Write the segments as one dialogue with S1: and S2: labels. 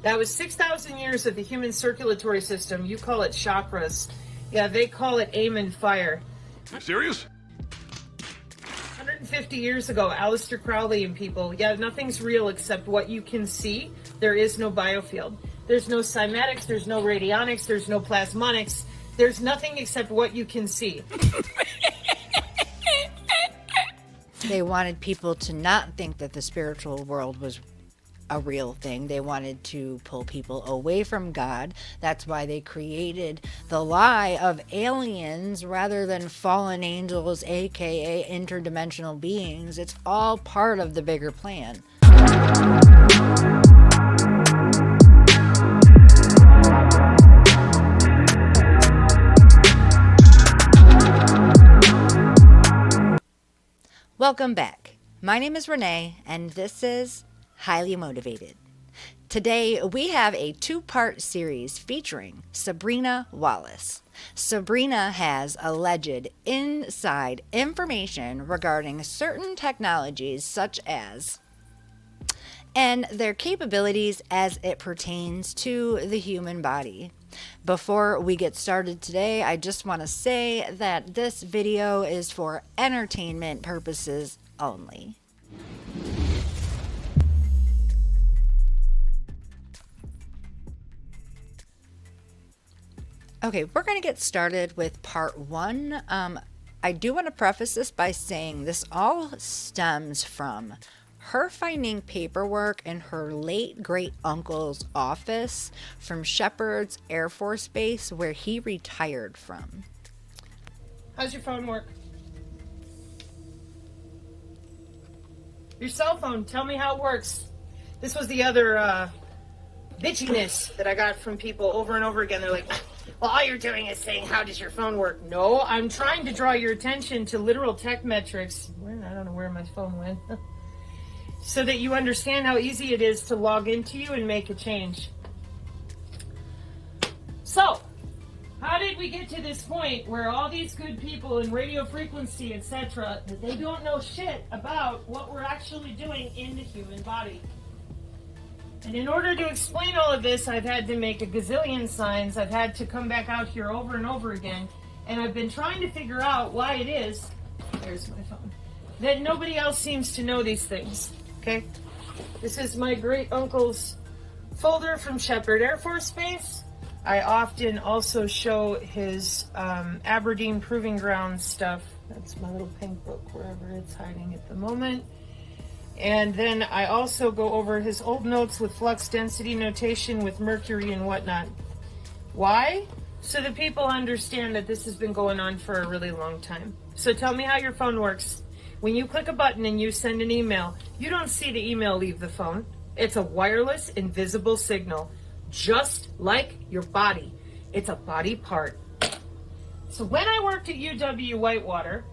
S1: That was 6,000 years of the human circulatory system. You call it chakras. Yeah, they call it aim and fire.
S2: You serious?
S1: 150 years ago, Aleister Crowley and people, yeah, nothing's real except what you can see. There is no biofield. There's no cymatics, there's no radionics, there's no plasmonics. There's nothing except what you can see.
S3: They wanted people to not think that the spiritual world was a real thing. They wanted to pull people away from God. That's why they created the lie of aliens rather than fallen angels, aka interdimensional beings. It's all part of the bigger plan. Welcome back. My name is Renee, and this is Highly Motivated. Today, we have a two-part series featuring Sabrina Wallace. Sabrina has alleged inside information regarding certain technologies such as and their capabilities as it pertains to the human body. Before we get started today, I just want to say that this video is for entertainment purposes only. Okay, we're going to get started with part one. I do want to preface this by saying this all stems from her finding paperwork in her late great uncle's office from Shepherd's Air Force Base, where he retired from.
S1: How's your phone work? Your cell phone, tell me how it works. This was the other bitchiness that I got from people over and over again. They're like, well, all you're doing is saying, how does your phone work? No, I'm trying to draw your attention to literal tech metrics. I don't know where my phone went. So that you understand how easy it is to log into you and make a change. So, how did we get to this point where all these good people in radio frequency, etc., that they don't know shit about what we're actually doing in the human body? And in order to explain all of this, I've had to make a gazillion signs. I've had to come back out here over and over again. And I've been trying to figure out why it is, there's my phone, that nobody else seems to know these things. Okay? This is my great uncle's folder from Shepherd Air Force Base. I often also show his Aberdeen Proving Ground stuff. That's my little pink book, wherever it's hiding at the moment. And then I also go over his old notes with flux density notation with mercury and whatnot. Why? So that people understand that this has been going on for a really long time. So tell me how your phone works. When you click a button and you send an email, you don't see the email leave the phone. It's a wireless, invisible signal, just like your body. It's a body part. So when I worked at UW Whitewater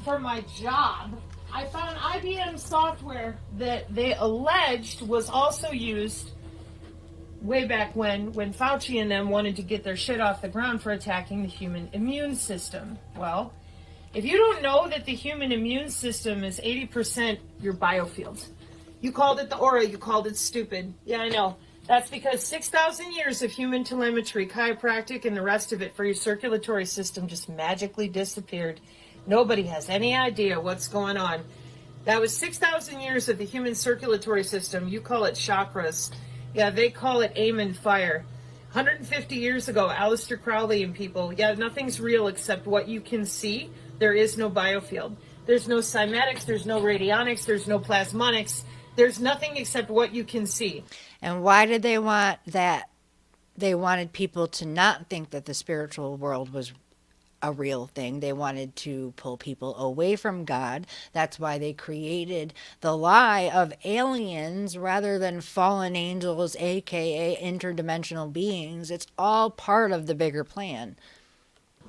S1: for my job, I found IBM software that they alleged was also used way back when Fauci and them wanted to get their shit off the ground for attacking the human immune system. Well, if you don't know that the human immune system is 80% your biofield, you called it the aura, you called it stupid. Yeah, I know. That's because 6,000 years of human telemetry, chiropractic, and the rest of it for your circulatory system just magically disappeared. Nobody has any idea what's going on. That was 6,000 years of the human circulatory system. You call it chakras. Yeah, they call it aim and fire. 150 years ago, Aleister Crowley and people, yeah, nothing's real except what you can see. There is no biofield. There's no cymatics, there's no radionics, there's no plasmonics. There's nothing except what you can see.
S3: And why did they want that? They wanted people to not think that the spiritual world was a real thing. They wanted to pull people away from God. That's why they created the lie of aliens rather than fallen angels, aka interdimensional beings. It's all part of the bigger plan.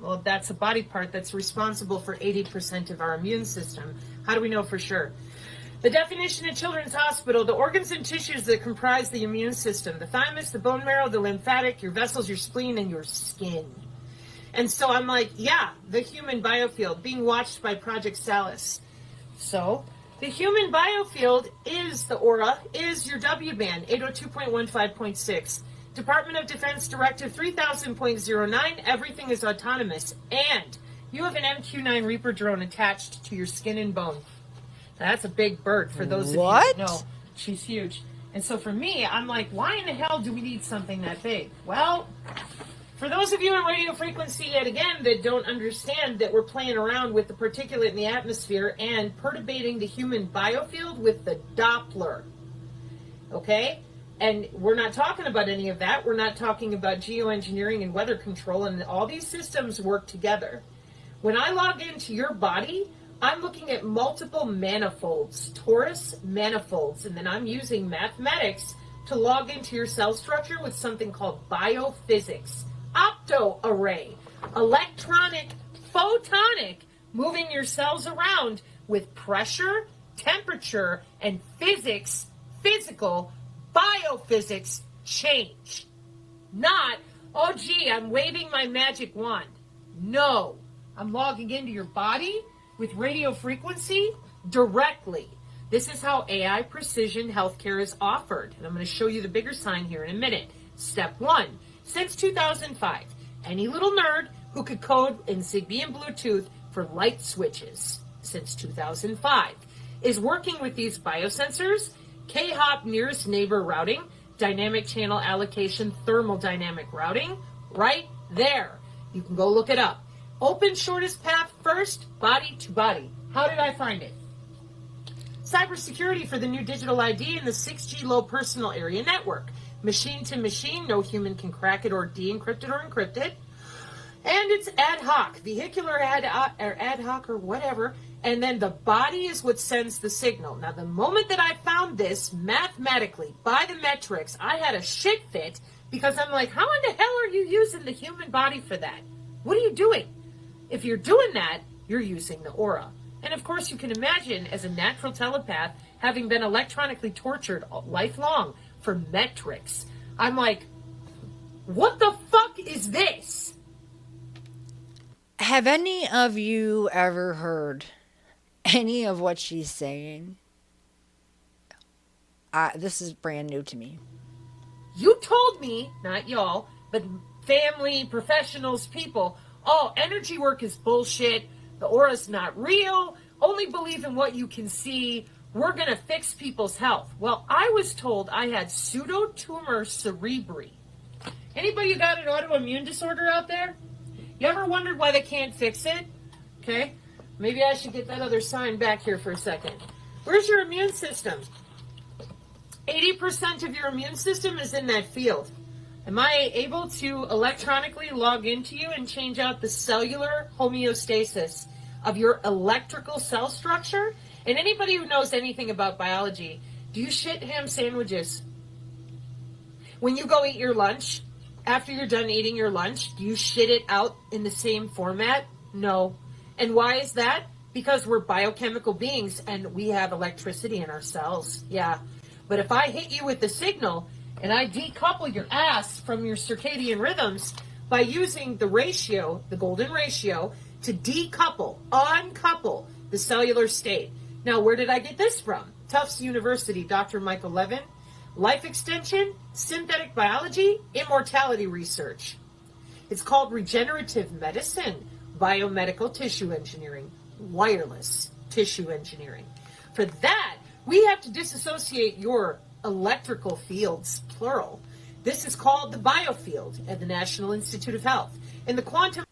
S1: Well, that's a body part that's responsible for 80% of our immune system. How do we know for sure? The definition at Children's Hospital, the organs and tissues that comprise the immune system, the thymus, the bone marrow, the lymphatic, your vessels, your spleen, and your skin. And so I'm like, yeah, the human biofield being watched by Project Salus. So The human biofield is the aura, is your W band, 802.15.6. Department of Defense Directive 3000.09, everything is autonomous. And you have an MQ-9 Reaper drone attached to your skin and bone. That's a big bird for those of you that know. She's huge. And so for me, I'm like, why in the hell do we need something that big? Well, for those of you in radio frequency, yet again, that don't understand that we're playing around with the particulate in the atmosphere and perturbating the human biofield with the Doppler. Okay? And we're not talking about any of that. We're not talking about geoengineering and weather control, and all these systems work together. When I log into your body, I'm looking at multiple manifolds, torus manifolds, and then I'm using mathematics to log into your cell structure with something called biophysics. Opto-array, electronic, photonic, moving your cells around with pressure, temperature, and physics, physical, biophysics change. Not, oh gee, I'm waving my magic wand. No, I'm logging into your body with radio frequency directly. This is how AI precision healthcare is offered. And I'm going to show you the bigger sign here in a minute. Step 1. Since 2005, any little nerd who could code in Zigbee and Bluetooth for light switches since 2005 is working with these biosensors, K-hop nearest neighbor routing, dynamic channel allocation, thermodynamic routing, right there. You can go look it up. Open shortest path first, body to body. How did I find it? Cybersecurity for the new digital ID and the 6G low personal area network. Machine to machine, no human can crack it or de-encrypt it or encrypt it. And it's ad hoc, vehicular ad hoc or whatever. And then the body is what sends the signal. Now, the moment that I found this mathematically by the metrics, I had a shit fit because I'm like, how in the hell are you using the human body for that? What are you doing? If you're doing that, you're using the aura. And of course, you can imagine as a natural telepath, having been electronically tortured lifelong for metrics. I'm like, what the fuck is this?
S3: Have any of you ever heard any of what she's saying? This is brand new to me.
S1: You told me, not y'all, but family, professionals, people, oh, energy work is bullshit. The aura's not real. Only believe in what you can see. We're going to fix people's health. Well, I was told I had pseudotumor cerebri. Anybody who got an autoimmune disorder out there? You ever wondered why they can't fix it? Okay, maybe I should get that other sign back here for a second. Where's your immune system? 80% of your immune system is in that field. Am I able to electronically log into you and change out the cellular homeostasis of your electrical cell structure? And anybody who knows anything about biology, do you shit ham sandwiches? When you go eat your lunch, after you're done eating your lunch, do you shit it out in the same format? No. And why is that? Because we're biochemical beings and we have electricity in our cells. Yeah. But if I hit you with the signal and I decouple your ass from your circadian rhythms by using the ratio, the golden ratio, to decouple, uncouple the cellular state. Now, where did I get this from? Tufts University, Dr. Michael Levin. Life extension, synthetic biology, immortality research. It's called regenerative medicine, biomedical tissue engineering, wireless tissue engineering. For that, we have to disassociate your electrical fields, plural. This is called the biofield at the National Institute of Health. In the quantum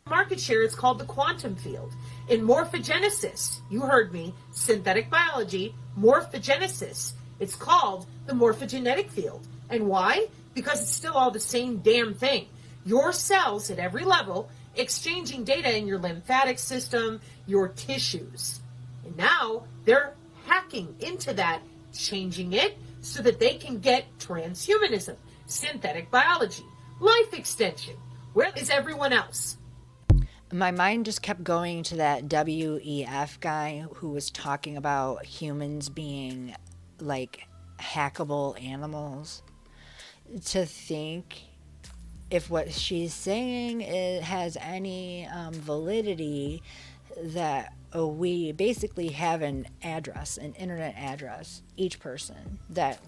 S1: market share, it's called the quantum field. In morphogenesis, you heard me, synthetic biology, morphogenesis, it's called the morphogenetic field. And why? Because it's still all the same damn thing. Your cells at every level exchanging data in your lymphatic system, your tissues. And now they're hacking into that, changing it so that they can get transhumanism, synthetic biology, life extension. Where is everyone else?
S3: My mind just kept going to that WEF guy who was talking about humans being like hackable animals. To think if what she's saying has any validity, that we basically have an address, an internet address, each person, that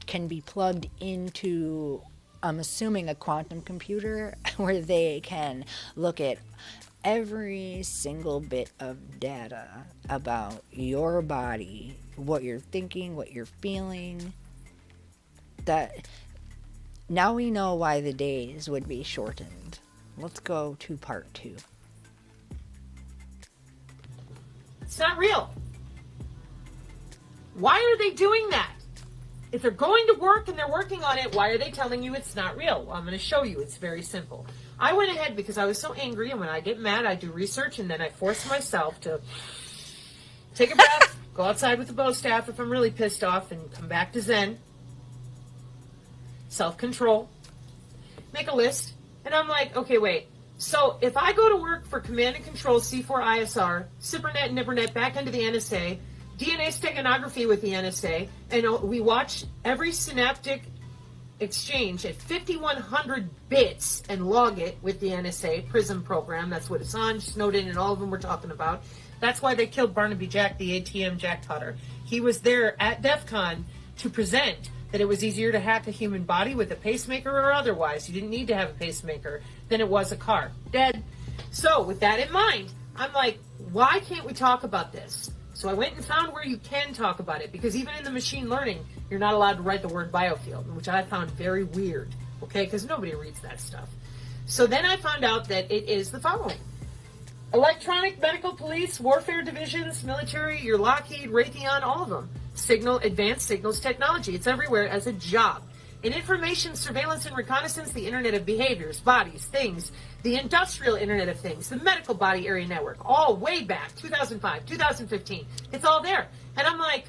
S3: can be plugged into, I'm assuming, a quantum computer where they can look at every single bit of data about your body, what you're thinking, what you're feeling. That now we know why the days would be shortened. Let's go to part 2.
S1: It's not real. Why are they doing that? If they're going to work and they're working on it, why are they telling you it's not real? Well, I'm going to show you. It's very simple. I went ahead because I was so angry, and when I get mad, I do research, and then I force myself to take a breath, go outside with the bow staff if I'm really pissed off, and come back to Zen. Self-control. Make a list. And I'm like, okay, wait. So if I go to work for Command and Control C4ISR, CyberNet, NIBRNet, back into the NSA, DNA steganography with the NSA, and we watch every synaptic exchange at 5,100 bits and log it with the NSA PRISM program. That's what Assange, Snowden, and all of them were talking about. That's why they killed Barnaby Jack, the ATM jackpotter. He was there at DEF CON to present that it was easier to hack a human body with a pacemaker or otherwise. You didn't need to have a pacemaker than it was a car. Dead. So with that in mind, I'm like, why can't we talk about this? So I went and found where you can talk about it, because even in the machine learning, you're not allowed to write the word biofield, which I found very weird, okay, because nobody reads that stuff. So then I found out that it is the following. Electronic, medical, police, warfare divisions, military, your Lockheed, Raytheon, all of them. Advanced signals technology. It's everywhere as a job. In information, surveillance, and reconnaissance, the Internet of Behaviors, Bodies, Things, the Industrial Internet of Things, the Medical Body Area Network, all way back, 2005, 2015. It's all there. And I'm like,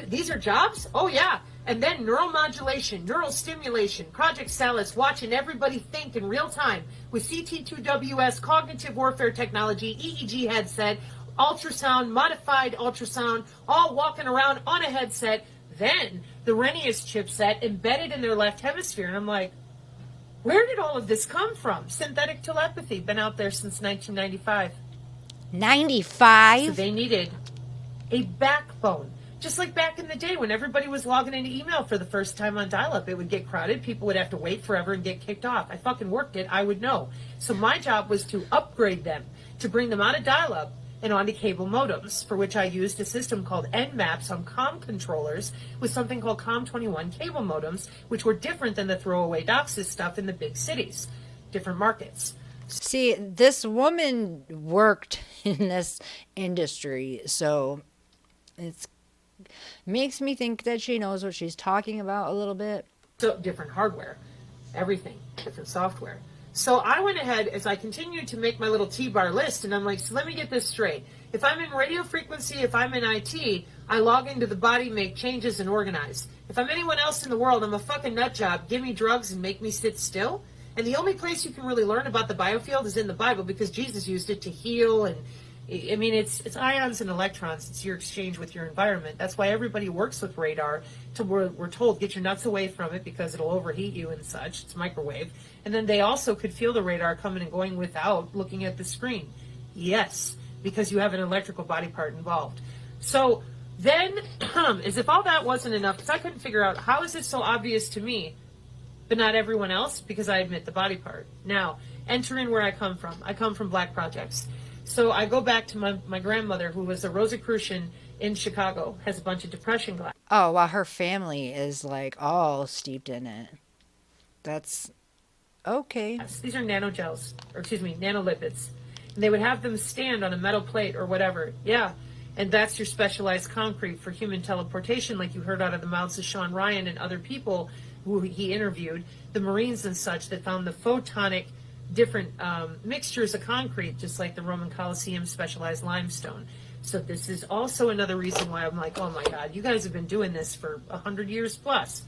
S1: these are jobs? Oh, yeah. And then neuromodulation, neural stimulation, Project Salus, watching everybody think in real time with CT2WS, cognitive warfare technology, EEG headset, ultrasound, modified ultrasound, all walking around on a headset. Then the Renius chipset embedded in their left hemisphere. And I'm like, where did all of this come from? Synthetic telepathy, been out there since 1995.
S3: 95?
S1: So they needed a backbone. Just like back in the day when everybody was logging into email for the first time on dial-up, it would get crowded. People would have to wait forever and get kicked off. I fucking worked it. I would know. So my job was to upgrade them, to bring them out of dial-up and onto cable modems, for which I used a system called NMAPs on COM controllers with something called COM21 cable modems, which were different than the throwaway DOCSIS stuff in the big cities, different markets.
S3: See, this woman worked in this industry, so it makes me think that she knows what she's talking about a little bit.
S1: So different hardware, everything, different software. So I went ahead as I continued to make my little T-bar list, and I'm like, so let me get this straight. If I'm in radio frequency, if I'm in IT, I log into the body, make changes, and organize. If I'm anyone else in the world, I'm a fucking nut job. Give me drugs and make me sit still. And the only place you can really learn about the biofield is in the Bible, because Jesus used it to heal. And I mean, it's ions and electrons. It's your exchange with your environment. That's why everybody works with radar. We're told, get your nuts away from it because it'll overheat you and such. It's microwave. And then they also could feel the radar coming and going without looking at the screen. Yes, because you have an electrical body part involved. So then, as if all that wasn't enough, because I couldn't figure out how is it so obvious to me, but not everyone else, because I admit the body part. Now, enter in where I come from. I come from Black projects. So I go back to my grandmother, who was a Rosicrucian in Chicago, has a bunch of depression glass.
S3: Oh, well, her family is like all steeped in it. That's okay.
S1: These are nanogels, or excuse me, nanolipids. And they would have them stand on a metal plate or whatever. Yeah. And that's your specialized concrete for human teleportation, like you heard out of the mouths of Sean Ryan and other people who he interviewed, the Marines and such, that found the photonic different mixtures of concrete, just like the Roman Colosseum specialized limestone. So this is also another reason why I'm like, oh my God, you guys have been doing this for 100 years plus.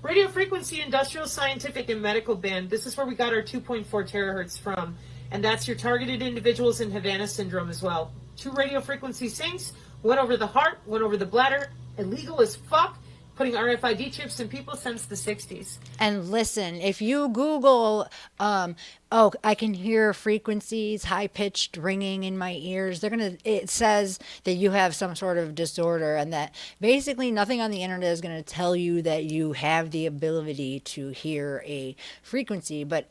S1: Radio frequency, industrial, scientific, and medical band. This is where we got our 2.4 terahertz from. And that's your targeted individuals in Havana syndrome as well. 2 radio frequency sinks, one over the heart, one over the bladder. Illegal as fuck. putting RFID chips in people since the 60s.
S3: And listen, if you Google, I can hear frequencies, high pitched ringing in my ears, it says that you have some sort of disorder, and that basically nothing on the internet is going to tell you that you have the ability to hear a frequency. But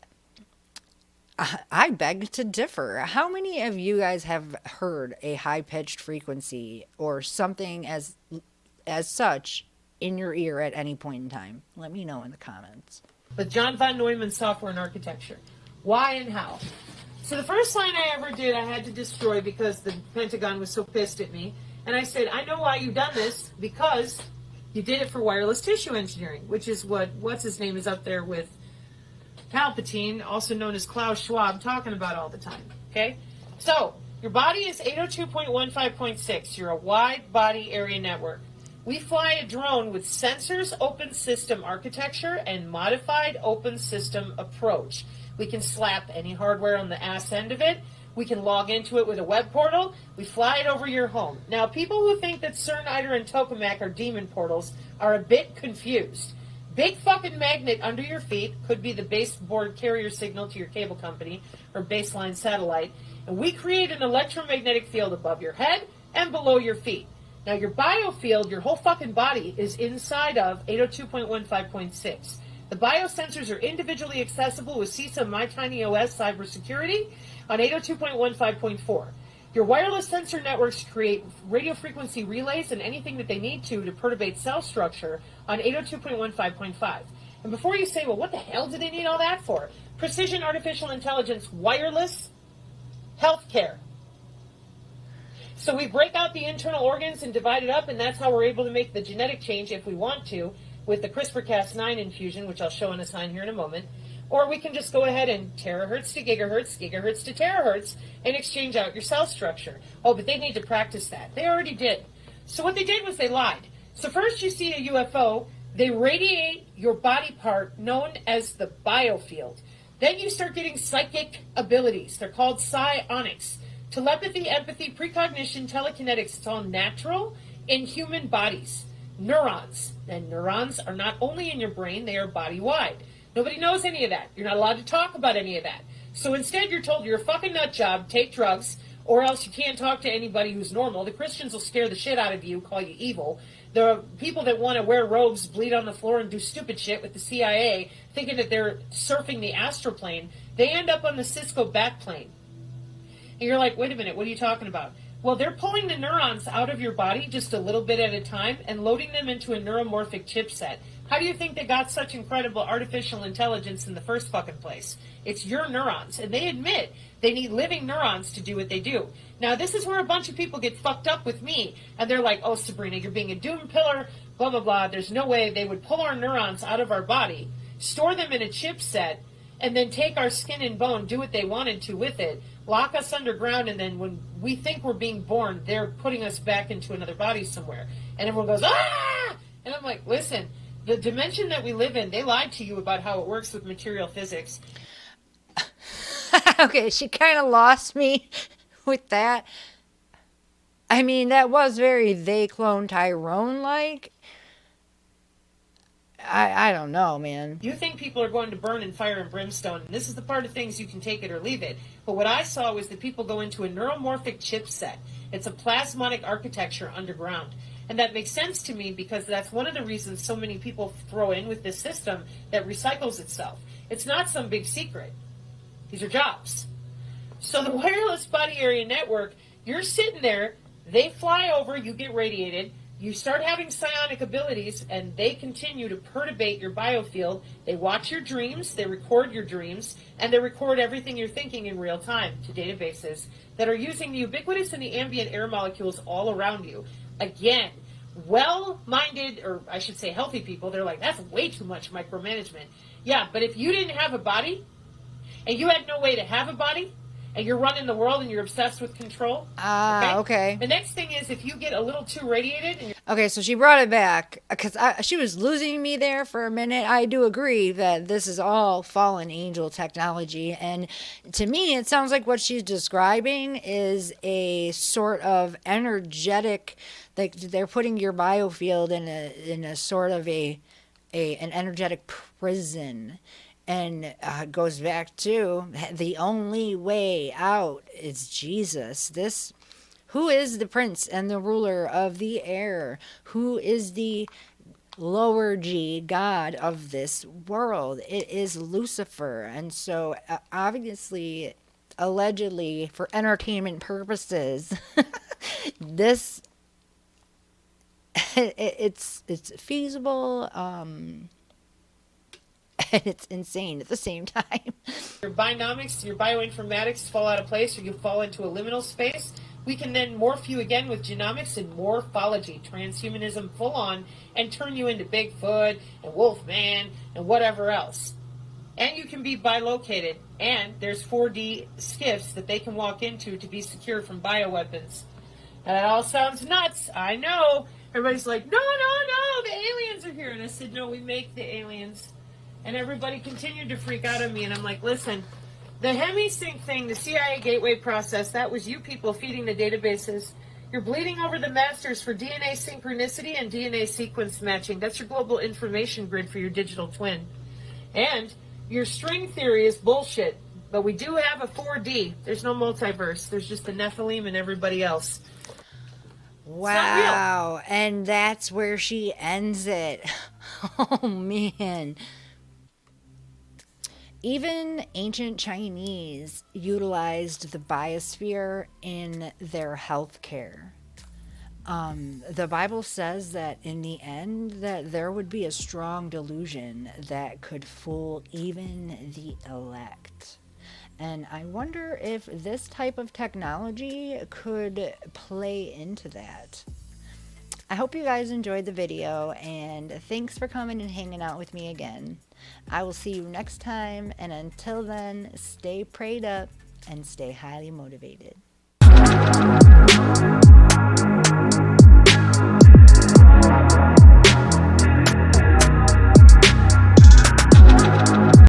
S3: I beg to differ. How many of you guys have heard a high pitched frequency or something as such in your ear at any point in time? Let me know in the comments.
S1: With John von Neumann's Software and Architecture. Why and how? So the first line I ever did, I had to destroy because the Pentagon was so pissed at me. And I said, I know why you've done this, because you did it for wireless tissue engineering, which is what's his name is up there with Palpatine, also known as Klaus Schwab, talking about all the time. Okay? So, your body is 802.15.6. You're a wide body area network. We fly a drone with sensors, open system architecture, and modified open system approach. We can slap any hardware on the ass end of it. We can log into it with a web portal. We fly it over your home. Now, people who think that CERN, ITER, and Tokamak are demon portals are a bit confused. Big fucking magnet under your feet could be the baseboard carrier signal to your cable company or baseline satellite. And we create an electromagnetic field above your head and below your feet. Now, your biofield, your whole fucking body, is inside of 802.15.6. The biosensors are individually accessible with CISA MyTinyOS cybersecurity on 802.15.4. Your wireless sensor networks create radio frequency relays and anything that they need to perturbate cell structure on 802.15.5. And before you say, well, what the hell do they need all that for? Precision artificial intelligence, wireless healthcare. So we break out the internal organs and divide it up, and that's how we're able to make the genetic change if we want to with the CRISPR-Cas9 infusion, which I'll show on a sign here in a moment. Or we can just go ahead and terahertz to gigahertz, gigahertz to terahertz, and exchange out your cell structure. Oh, but they need to practice that. They already did. So what they did was they lied. So first you see a UFO, they radiate your body part known as the biofield. Then you start getting psychic abilities. They're called psionics. Telepathy, empathy, precognition, telekinetics, it's all natural in human bodies. Neurons. And neurons are not only in your brain, they are body-wide. Nobody knows any of that. You're not allowed to talk about any of that. So instead you're told you're a fucking nut job, take drugs, or else you can't talk to anybody who's normal. The Christians will scare the shit out of you, call you evil. The people that want to wear robes, bleed on the floor, and do stupid shit with the CIA, thinking that they're surfing the astral plane, they end up on the Cisco backplane. And you're like, wait a minute, what are you talking about? Well, they're pulling the neurons out of your body just a little bit at a time and loading them into a neuromorphic chipset. How do you think they got such incredible artificial intelligence in the first fucking place? It's your neurons. And they admit they need living neurons to do what they do. Now, this is where a bunch of people get fucked up with me. And they're like, oh, Sabrina, you're being a doom pillar, blah, blah, blah. There's no way they would pull our neurons out of our body, store them in a chipset, and then take our skin and bone, do what they wanted to with it, lock us underground, and then when we think we're being born, they're putting us back into another body somewhere. And everyone goes, ah! And I'm like, listen, the dimension that we live in, they lied to you about how it works with material physics.
S3: Okay, she kind of lost me with that. I mean, that was very They Clone Tyrone-like. I don't know, man.
S1: You think people are going to burn in fire and brimstone, and this is the part of things you can take it or leave it. But what I saw was that people go into a neuromorphic chipset. It's a plasmonic architecture underground. And that makes sense to me because that's one of the reasons so many people throw in with this system that recycles itself. It's not some big secret. These are jobs. So the wireless body area network, you're sitting there, they fly over, you get radiated, you start having psionic abilities, and they continue to perturbate your biofield. They watch your dreams, they record your dreams, and they record everything you're thinking in real time to databases that are using the ubiquitous and the ambient air molecules all around you. Again, well-minded, or I should say healthy people, they're like, that's way too much micromanagement. Yeah, but if you didn't have a body, and you had no way to have a body, and you're running the world and you're obsessed with control.
S3: Okay.
S1: The next thing is if you get a little too radiated. And
S3: okay, so she brought it back because she was losing me there for a minute. I do agree that this is all fallen angel technology. And to me, it sounds like what she's describing is a sort of energetic, like they're putting your biofield in a sort of an energetic prison. And it goes back to the only way out is Jesus. Who is the prince and the ruler of the air? Who is the lower G god of this world? It is Lucifer. And so obviously, allegedly, for entertainment purposes, this it's feasible. And it's insane at the same time.
S1: Your bionomics, your bioinformatics fall out of place, or you fall into a liminal space. We can then morph you again with genomics and morphology, transhumanism full on, and turn you into Bigfoot and Wolfman and whatever else. And you can be bilocated, and there's 4D skiffs that they can walk into to be secure from bioweapons. That all sounds nuts, I know. Everybody's like, no, the aliens are here. And I said, no, we make the aliens. And everybody continued to freak out on me. And I'm like, listen, the hemisync thing, the CIA gateway process, that was you people feeding the databases. You're bleeding over the masters for DNA synchronicity and DNA sequence matching. That's your global information grid for your digital twin. And your string theory is bullshit. But we do have a 4D. There's no multiverse. There's just the Nephilim and everybody else.
S3: Wow. And that's where she ends it. Oh, man. Even ancient Chinese utilized the biosphere in their healthcare. The Bible says that in the end that there would be a strong delusion that could fool even the elect. And I wonder if this type of technology could play into that. I hope you guys enjoyed the video, and thanks for coming and hanging out with me again. I will see you next time, and until then, stay prayed up and stay highly motivated.